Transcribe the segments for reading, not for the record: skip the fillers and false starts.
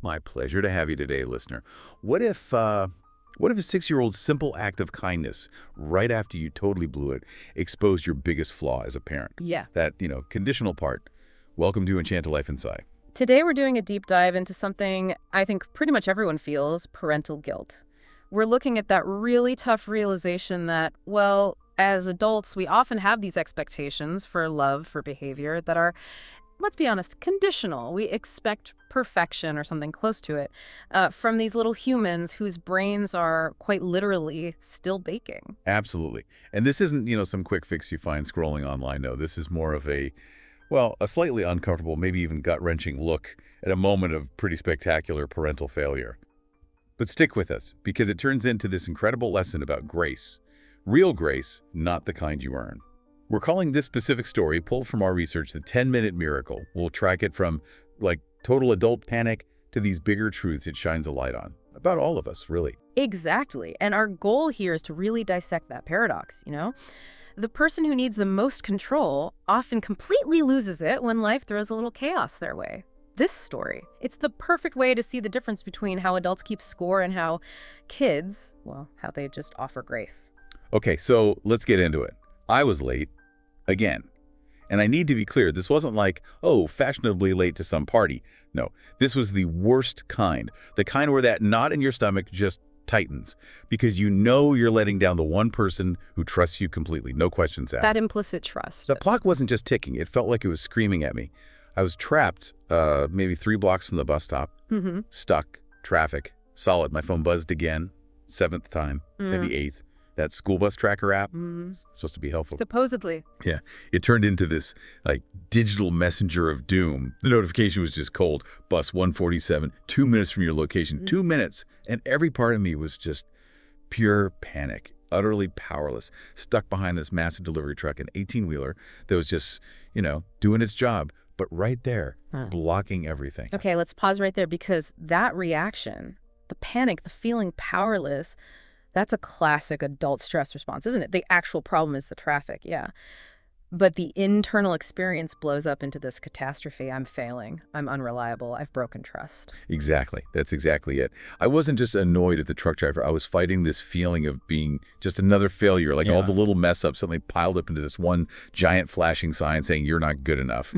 My pleasure to have you today, listener. What if a 6-year-old's simple act of kindness, right after you totally blew it, exposed your biggest flaw as a parent? Yeah. That, conditional part. Welcome to Enchanted Life Inside. Today we're doing a deep dive into something I think pretty much everyone feels, parental guilt. We're looking at that really tough realization that, well, as adults, we often have these expectations for love, for behavior that are, let's be honest, conditional. We expect perfection or something close to it from these little humans whose brains are quite literally still baking. Absolutely. And this isn't, some quick fix you find scrolling online. No, this is more of a slightly uncomfortable, maybe even gut-wrenching look at a moment of pretty spectacular parental failure. But stick with us, because it turns into this incredible lesson about grace. Real grace, not the kind you earn. We're calling this specific story, pulled from our research, the 10-minute miracle. We'll track it from, total adult panic to these bigger truths it shines a light on. About all of us, really. Exactly. And our goal here is to really dissect that paradox, The person who needs the most control often completely loses it when life throws a little chaos their way. This story, it's the perfect way to see the difference between how adults keep score and how kids, how they just offer grace. Okay, so let's get into it. I was late, again. And I need to be clear, this wasn't like, fashionably late to some party. No, this was the worst kind. The kind where that knot in your stomach just tightens. Because you're letting down the one person who trusts you completely, no questions asked. That implicit trust. The clock wasn't just ticking, it felt like it was screaming at me. I was trapped maybe 3 blocks from the bus stop, stuck, traffic, solid. My phone buzzed again, 7th time, maybe 8th. That school bus tracker app, supposed to be helpful. Supposedly. Yeah, it turned into this digital messenger of doom. The notification was just cold. Bus 147, 2 minutes from your location, 2 minutes. And every part of me was just pure panic, utterly powerless, stuck behind this massive delivery truck, an 18-wheeler that was just, doing its job, but right there, blocking everything. Okay, let's pause right there, because that reaction, the panic, the feeling powerless, that's a classic adult stress response, isn't it? The actual problem is the traffic, yeah. But the internal experience blows up into this catastrophe. I'm failing. I'm unreliable. I've broken trust. Exactly. That's exactly it. I wasn't just annoyed at the truck driver. I was fighting this feeling of being just another failure, all the little mess-ups suddenly piled up into this one giant flashing sign saying you're not good enough.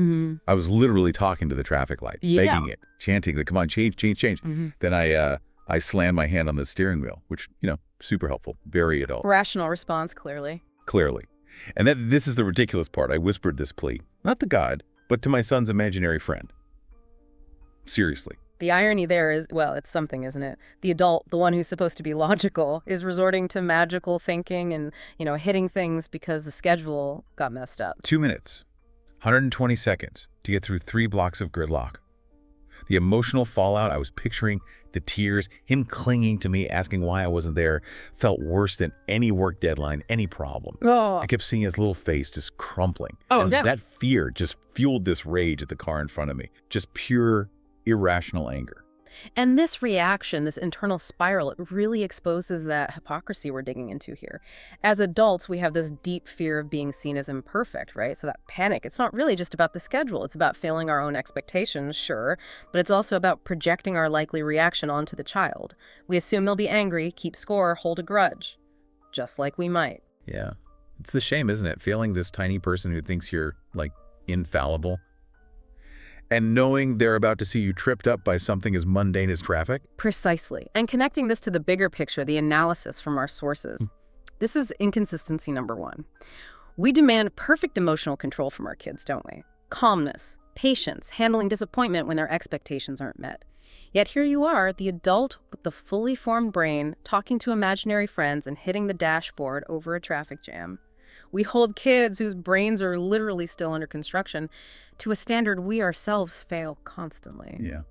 I was literally talking to the traffic light, begging it, chanting, come on, change. Then I slammed my hand on the steering wheel, which, super helpful, very adult. Rational response, clearly. Clearly. And this is the ridiculous part. I whispered this plea, not to God, but to my son's imaginary friend. Seriously. The irony there is, it's something, isn't it? The adult, the one who's supposed to be logical, is resorting to magical thinking and, hitting things because the schedule got messed up. 2 minutes, 120 seconds to get through 3 blocks of gridlock. The emotional fallout I was picturing, the tears, him clinging to me, asking why I wasn't there, felt worse than any work deadline, any problem. Oh. I kept seeing his little face just crumpling. And that fear just fueled this rage at the car in front of me. Just pure, irrational anger. And this reaction, this internal spiral, it really exposes that hypocrisy we're digging into here. As adults, we have this deep fear of being seen as imperfect, right? So that panic, it's not really just about the schedule. It's about failing our own expectations, sure, but it's also about projecting our likely reaction onto the child. We assume they'll be angry, keep score, hold a grudge, just like we might. Yeah. It's the shame, isn't it? Failing this tiny person who thinks you're, infallible. And knowing they're about to see you tripped up by something as mundane as traffic? Precisely. And connecting this to the bigger picture, the analysis from our sources. This is inconsistency number 1. We demand perfect emotional control from our kids, don't we? Calmness, patience, handling disappointment when their expectations aren't met. Yet here you are, the adult with the fully formed brain, talking to imaginary friends and hitting the dashboard over a traffic jam. We hold kids whose brains are literally still under construction to a standard we ourselves fail constantly. Yeah.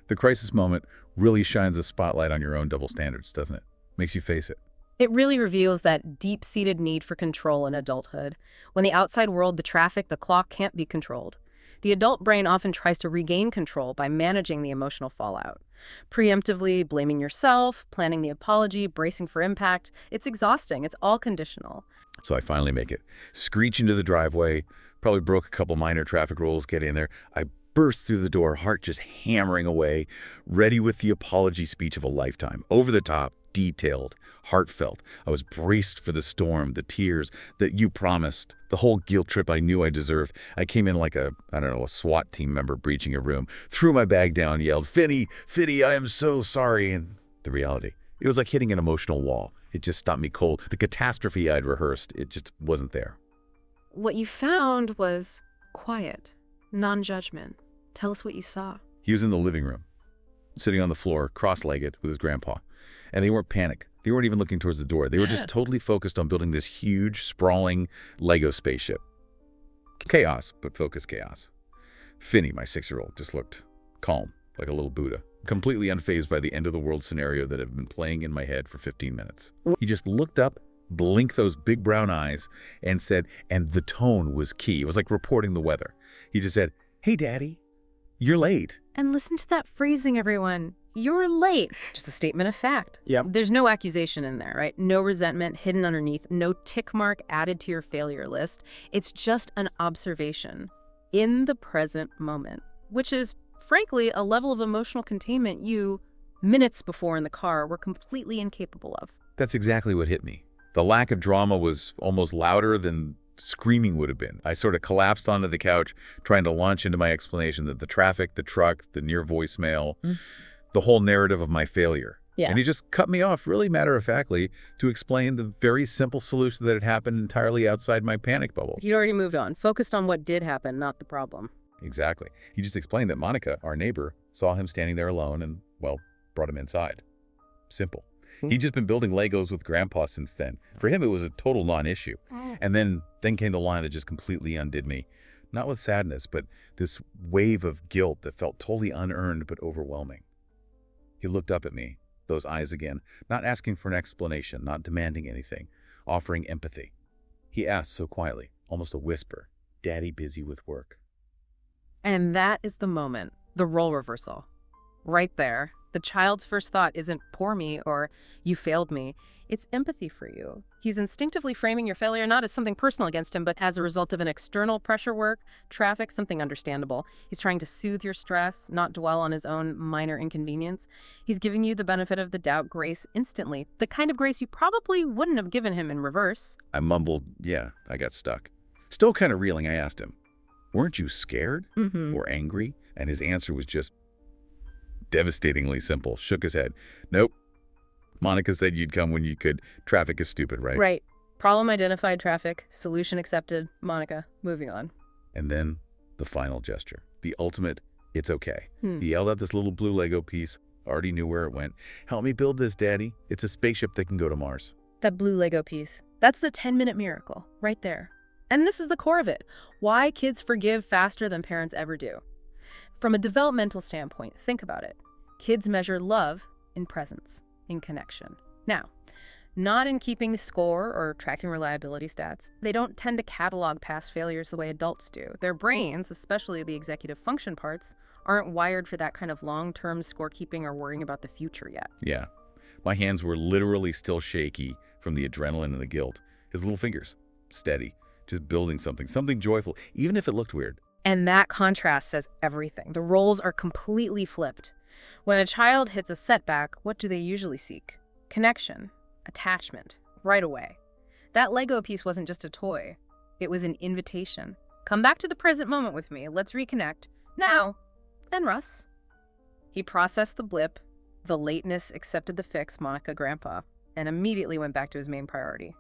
The crisis moment really shines a spotlight on your own double standards, doesn't it? Makes you face it. It really reveals that deep-seated need for control in adulthood. When the outside world, the traffic, the clock can't be controlled. The adult brain often tries to regain control by managing the emotional fallout. Preemptively blaming yourself, planning the apology, bracing for impact. It's exhausting. It's all conditional. So I finally make it. Screech into the driveway, probably broke a couple minor traffic rules, get in there. I burst through the door, heart just hammering away, ready with the apology speech of a lifetime. Over the top, detailed, heartfelt. I was braced for the storm, the tears that you promised, the whole guilt trip I knew I deserved. I came in like a SWAT team member breaching a room, threw my bag down, yelled, Finny, I am so sorry. And the reality, it was like hitting an emotional wall. It just stopped me cold. The catastrophe I'd rehearsed, it just wasn't there. What you found was quiet, non-judgment. Tell us what you saw. He was in the living room, sitting on the floor, cross-legged with his grandpa. And they weren't panicked. They weren't even looking towards the door. They were just totally focused on building this huge, sprawling Lego spaceship. Chaos, but focused chaos. Finny, my 6-year-old, just looked calm, like a little Buddha, completely unfazed by the end-of-the-world scenario that had been playing in my head for 15 minutes. He just looked up, blinked those big brown eyes, and said, and the tone was key. It was like reporting the weather. He just said, hey, Daddy, you're late. And listen to that phrasing, everyone. You're late. Just a statement of fact. Yep. There's no accusation in there, right? No resentment hidden underneath, no tick mark added to your failure list. It's just an observation in the present moment, which is, frankly, a level of emotional containment you, minutes before in the car, were completely incapable of. That's exactly what hit me. The lack of drama was almost louder than screaming would have been. I sort of collapsed onto the couch, trying to launch into my explanation that the traffic, the truck, the near voicemail, the whole narrative of my failure. Yeah. And he just cut me off really matter-of-factly to explain the very simple solution that had happened entirely outside my panic bubble. He'd already moved on, focused on what did happen, not the problem. Exactly. He just explained that Monica, our neighbor, saw him standing there alone and, well, brought him inside. Simple. He'd just been building Legos with Grandpa since then. For him, it was a total non-issue. And then came the line that just completely undid me. Not with sadness, but this wave of guilt that felt totally unearned but overwhelming. He looked up at me, those eyes again, not asking for an explanation, not demanding anything, offering empathy. He asked so quietly, almost a whisper, Daddy busy with work. And that is the moment, the role reversal. Right there. The child's first thought isn't poor me or you failed me. It's empathy for you. He's instinctively framing your failure not as something personal against him, but as a result of an external pressure work, traffic, something understandable. He's trying to soothe your stress, not dwell on his own minor inconvenience. He's giving you the benefit of the doubt grace instantly, the kind of grace you probably wouldn't have given him in reverse. I mumbled, yeah, I got stuck. Still kind of reeling, I asked him, weren't you scared or angry? And his answer was just devastatingly simple. Shook his head. Nope. Monica said you'd come when you could. Traffic is stupid, right? Right. Problem identified, traffic. Solution accepted. Monica, moving on. And then the final gesture. The ultimate, it's okay. He yelled out this little blue Lego piece. Already knew where it went. Help me build this, Daddy. It's a spaceship that can go to Mars. That blue Lego piece. That's the 10-minute miracle, right there. And this is the core of it. Why kids forgive faster than parents ever do. From a developmental standpoint, think about it. Kids measure love in presence, in connection. Now, not in keeping score or tracking reliability stats. They don't tend to catalog past failures the way adults do. Their brains, especially the executive function parts, aren't wired for that kind of long-term scorekeeping or worrying about the future yet. Yeah. My hands were literally still shaky from the adrenaline and the guilt. His little fingers, steady, just building something joyful, even if it looked weird. And that contrast says everything. The roles are completely flipped. When a child hits a setback, what do they usually seek? Connection, attachment, right away. That Lego piece wasn't just a toy. It was an invitation. Come back to the present moment with me. Let's reconnect. Now, then Russ. He processed the blip, the lateness, accepted the fix, Monica, Grandpa, and immediately went back to his main priority.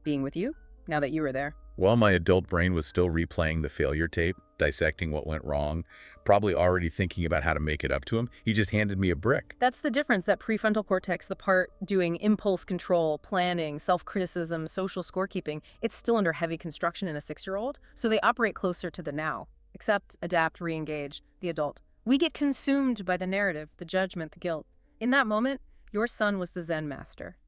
Being with you, now that you were there. While my adult brain was still replaying the failure tape, dissecting what went wrong, probably already thinking about how to make it up to him, he just handed me a brick. That's the difference, that prefrontal cortex, the part doing impulse control, planning, self-criticism, social scorekeeping, it's still under heavy construction in a 6-year-old, so they operate closer to the now. Accept, adapt, re-engage, the adult. We get consumed by the narrative, the judgment, the guilt. In that moment, your son was the Zen master,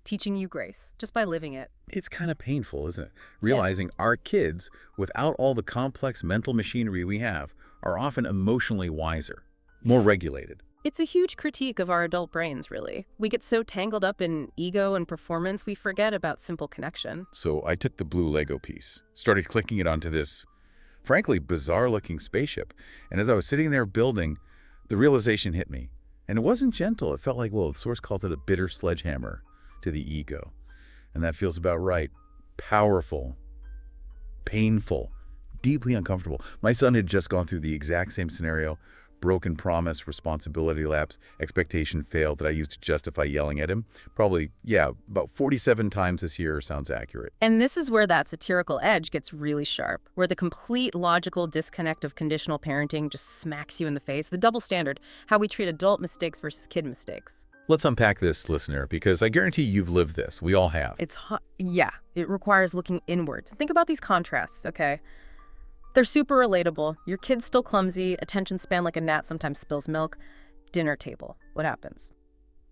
teaching you grace, just by living it. It's kind of painful, isn't it? Realizing our kids, without all the complex mental machinery we have, are often emotionally wiser, more regulated. It's a huge critique of our adult brains, really. We get so tangled up in ego and performance, we forget about simple connection. So I took the blue Lego piece, started clicking it onto this frankly, bizarre-looking spaceship. And as I was sitting there building, the realization hit me. And it wasn't gentle. It felt like, well, the source calls it a bitter sledgehammer to the ego. And that feels about right. Powerful, painful, deeply uncomfortable. My son had just gone through the exact same scenario. Broken promise, responsibility lapse, expectation failed that I used to justify yelling at him. Probably, yeah, about 47 times this year sounds accurate. And this is where that satirical edge gets really sharp, where the complete logical disconnect of conditional parenting just smacks you in the face. The double standard, how we treat adult mistakes versus kid mistakes. Let's unpack this, listener, because I guarantee you've lived this. We all have. Yeah, it requires looking inward. Think about these contrasts, okay? They're super relatable. Your kid's still clumsy, attention span like a gnat, sometimes spills milk. Dinner table, what happens?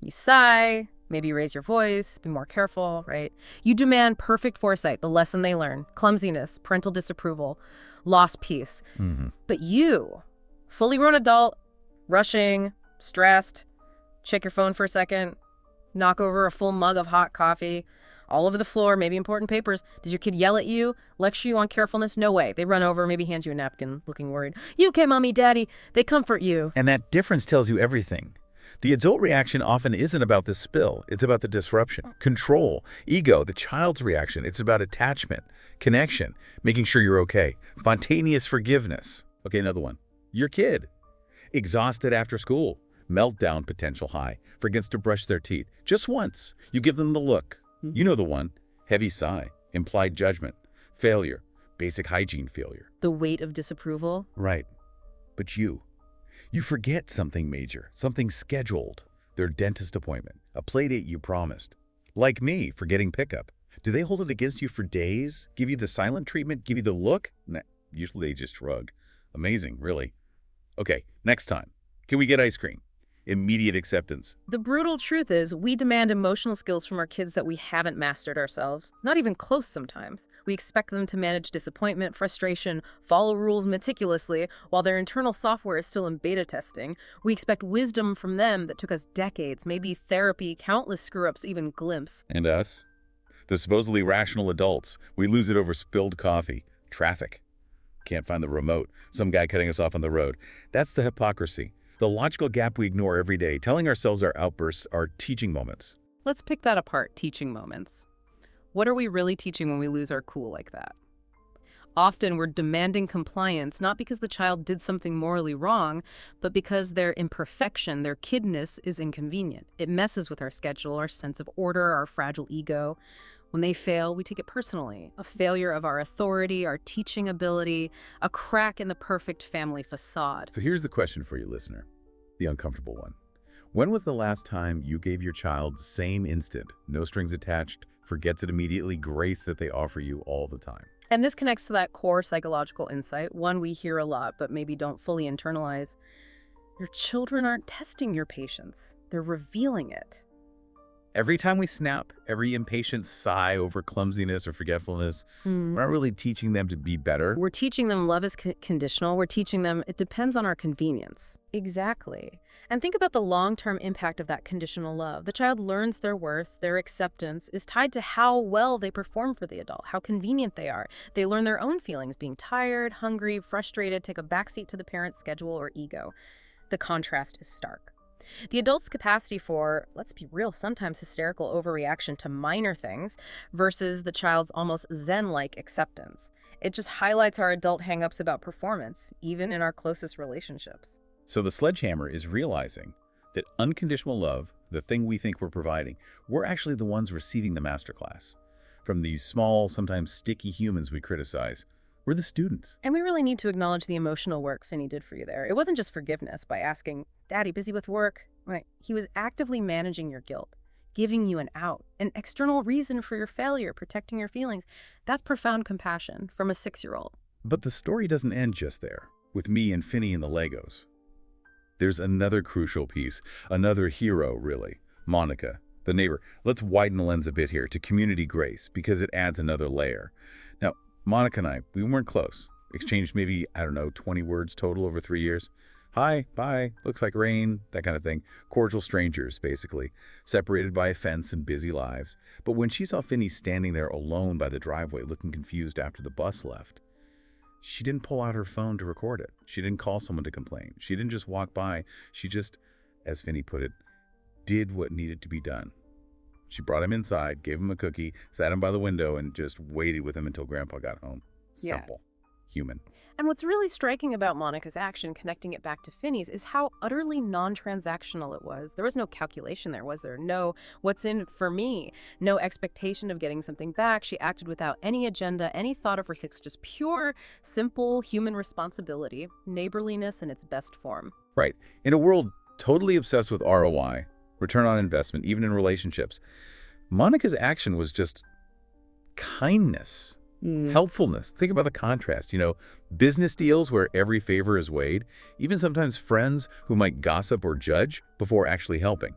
You sigh, maybe raise your voice, be more careful, right? You demand perfect foresight, the lesson they learn, clumsiness, parental disapproval, lost peace. But you, fully grown adult, rushing, stressed, check your phone for a second, knock over a full mug of hot coffee, all over the floor, maybe important papers. Does your kid yell at you, lecture you on carefulness? No way. They run over, maybe hand you a napkin, looking worried. You okay, mommy, daddy? They comfort you. And that difference tells you everything. The adult reaction often isn't about the spill. It's about the disruption, control, ego, the child's reaction. It's about attachment, connection, making sure you're okay, spontaneous forgiveness. Okay, another one. Your kid, exhausted after school, meltdown potential high, forgets to brush their teeth. Just once, you give them the look. You know the one. Heavy sigh, implied judgment, failure, basic hygiene failure. The weight of disapproval? Right. But you forget something major, something scheduled, their dentist appointment, a play date you promised. Like me, forgetting pickup. Do they hold it against you for days? Give you the silent treatment? Give you the look? Nah, usually they just shrug. Amazing, really. Okay, next time. Can we get ice cream? Immediate acceptance. The brutal truth is we demand emotional skills from our kids that we haven't mastered ourselves, not even close sometimes. We expect them to manage disappointment, frustration, follow rules meticulously while their internal software is still in beta testing. We expect wisdom from them that took us decades, maybe therapy, countless screw-ups, even glimpse. And us? The supposedly rational adults. We lose it over spilled coffee, traffic. Can't find the remote, some guy cutting us off on the road. That's the hypocrisy. The logical gap we ignore every day, telling ourselves our outbursts are teaching moments. Let's pick that apart, teaching moments. What are we really teaching when we lose our cool like that? Often we're demanding compliance, not because the child did something morally wrong, but because their imperfection, their kidness, is inconvenient. It messes with our schedule, our sense of order, our fragile ego. When they fail, we take it personally. A failure of our authority, our teaching ability, a crack in the perfect family facade. So here's the question for you, listener. The uncomfortable one. When was the last time you gave your child the same instant, no strings attached, forgets it immediately, grace that they offer you all the time? And this connects to that core psychological insight, one we hear a lot but maybe don't fully internalize. Your children aren't testing your patience. They're revealing it. Every time we snap, every impatient sigh over clumsiness or forgetfulness, we're not really teaching them to be better. We're teaching them love is conditional. We're teaching them it depends on our convenience. Exactly. And think about the long-term impact of that conditional love. The child learns their worth, their acceptance is tied to how well they perform for the adult, how convenient they are. They learn their own feelings, being tired, hungry, frustrated, take a backseat to the parent's schedule or ego. The contrast is stark. The adult's capacity for, let's be real, sometimes hysterical overreaction to minor things versus the child's almost zen-like acceptance. It just highlights our adult hang-ups about performance, even in our closest relationships. So the sledgehammer is realizing that unconditional love, the thing we think we're providing, we're actually the ones receiving the masterclass. From these small, sometimes sticky humans we criticize, we're the students. And we really need to acknowledge the emotional work Finney did for you there. It wasn't just forgiveness by asking, Daddy, busy with work? Right. He was actively managing your guilt, giving you an out, an external reason for your failure, protecting your feelings. That's profound compassion from a 6-year-old. But the story doesn't end just there, with me and Finney and the Legos. There's another crucial piece, another hero, really, Monica, the neighbor. Let's widen the lens a bit here to community grace, because it adds another layer. Now, Monica and I, we weren't close. Exchanged maybe, 20 words total over 3 years. Hi, bye, looks like rain, that kind of thing. Cordial strangers, basically. Separated by a fence and busy lives. But when she saw Finney standing there alone by the driveway, looking confused after the bus left, She didn't pull out her phone to record it. She didn't call someone to complain. She didn't just walk by. She just, as Finney put it, did what needed to be done. She brought him inside, gave him a cookie, sat him by the window, and just waited with him until Grandpa got home. Yeah. Simple. Human. And what's really striking about Monica's action, connecting it back to Finney's, is how utterly non-transactional it was. There was no calculation there, was there? No, what's in for me? No expectation of getting something back. She acted without any agenda, any thought of her kicks, just pure, simple human responsibility, neighborliness in its best form. Right. In a world totally obsessed with ROI, return on investment, even in relationships, Monica's action was just kindness. Helpfulness. Think about the contrast. Business deals where every favor is weighed, even sometimes friends who might gossip or judge before actually helping.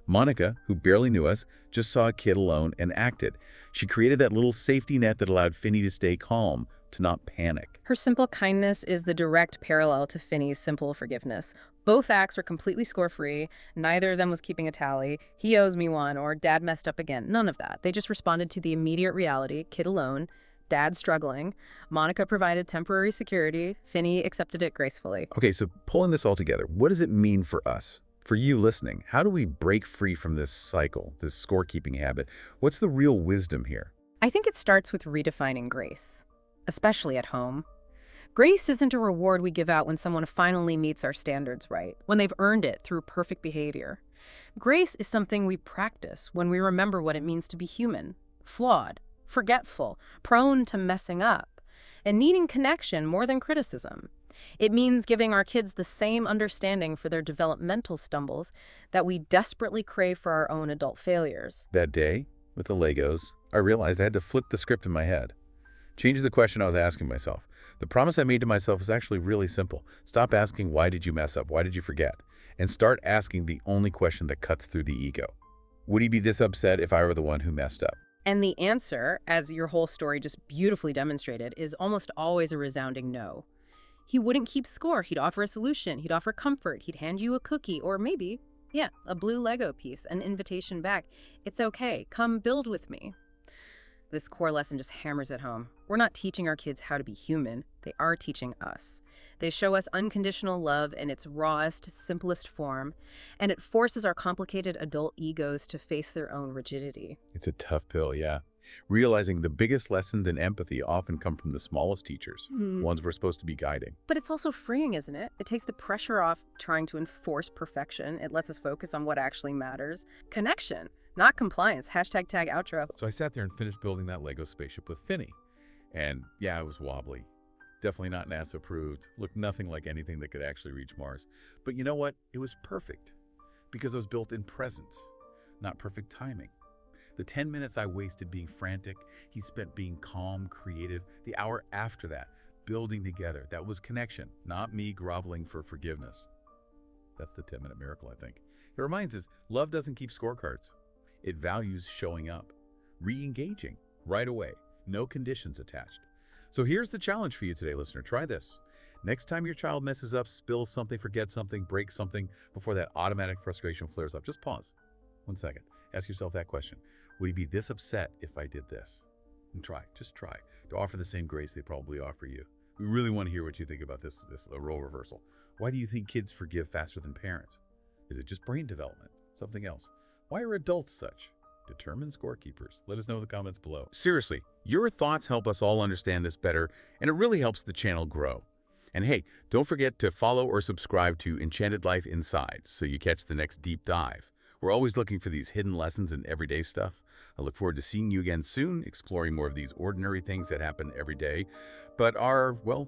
Monica, who barely knew us, just saw a kid alone and acted. She created that little safety net that allowed Finney to stay calm, to not panic. Her simple kindness is the direct parallel to Finney's simple forgiveness. Both acts were completely score-free. Neither of them was keeping a tally. He owes me one, or Dad messed up again. None of that. They just responded to the immediate reality, kid alone, Dad struggling. Monica provided temporary security. Finney accepted it gracefully. Okay, so pulling this all together, what does it mean for us? For you listening, how do we break free from this cycle, this scorekeeping habit? What's the real wisdom here? I think it starts with redefining grace, especially at home. Grace isn't a reward we give out when someone finally meets our standards right, when they've earned it through perfect behavior. Grace is something we practice when we remember what it means to be human, flawed, forgetful, prone to messing up, and needing connection more than criticism. It means giving our kids the same understanding for their developmental stumbles that we desperately crave for our own adult failures. That day, with the Legos, I realized I had to flip the script in my head. Change the question I was asking myself. The promise I made to myself was actually really simple. Stop asking, why did you mess up? Why did you forget? And start asking the only question that cuts through the ego. Would he be this upset if I were the one who messed up? And the answer, as your whole story just beautifully demonstrated, is almost always a resounding no. He wouldn't keep score. He'd offer a solution. He'd offer comfort. He'd hand you a cookie or maybe, a blue Lego piece, an invitation back. It's okay. Come build with me. This core lesson just hammers it home. We're not teaching our kids how to be human. They are teaching us. They show us unconditional love in its rawest, simplest form, and it forces our complicated adult egos to face their own rigidity. It's a tough pill, yeah. Realizing the biggest lessons in empathy often come from the smallest teachers, ones we're supposed to be guiding. But it's also freeing, isn't it? It takes the pressure off trying to enforce perfection. It lets us focus on what actually matters. Connection, not compliance. #tag outro. So I sat there and finished building that Lego spaceship with Finney. And yeah, it was wobbly. Definitely not NASA approved. Looked nothing like anything that could actually reach Mars. But you know what? It was perfect because it was built in presence, not perfect timing. The 10 minutes I wasted being frantic, he spent being calm, creative. The hour after that, building together. That was connection, not me groveling for forgiveness. That's the 10-minute miracle, I think. It reminds us, love doesn't keep scorecards. It values showing up, re-engaging right away, no conditions attached. So here's the challenge for you today, listener. Try this. Next time your child messes up, spills something, forgets something, breaks something, before that automatic frustration flares up, just pause 1 second. Ask yourself that question. Would he be this upset if I did this? And just try to offer the same grace they probably offer you. We really want to hear what you think about this role reversal. Why do you think kids forgive faster than parents? Is it just brain development? Something else? Why are adults such? Determined scorekeepers. Let us know in the comments below. Seriously, your thoughts help us all understand this better, and it really helps the channel grow. And hey, don't forget to follow or subscribe to Enchanted Life Inside so you catch the next deep dive. We're always looking for these hidden lessons in everyday stuff. I look forward to seeing you again soon, exploring more of these ordinary things that happen every day, but are, well,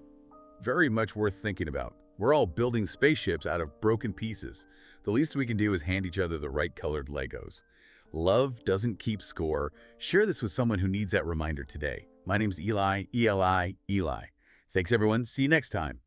very much worth thinking about. We're all building spaceships out of broken pieces. The least we can do is hand each other the right colored Legos. Love doesn't keep score. Share this with someone who needs that reminder today. My name's Eli, Eli. Thanks, everyone. See you next time.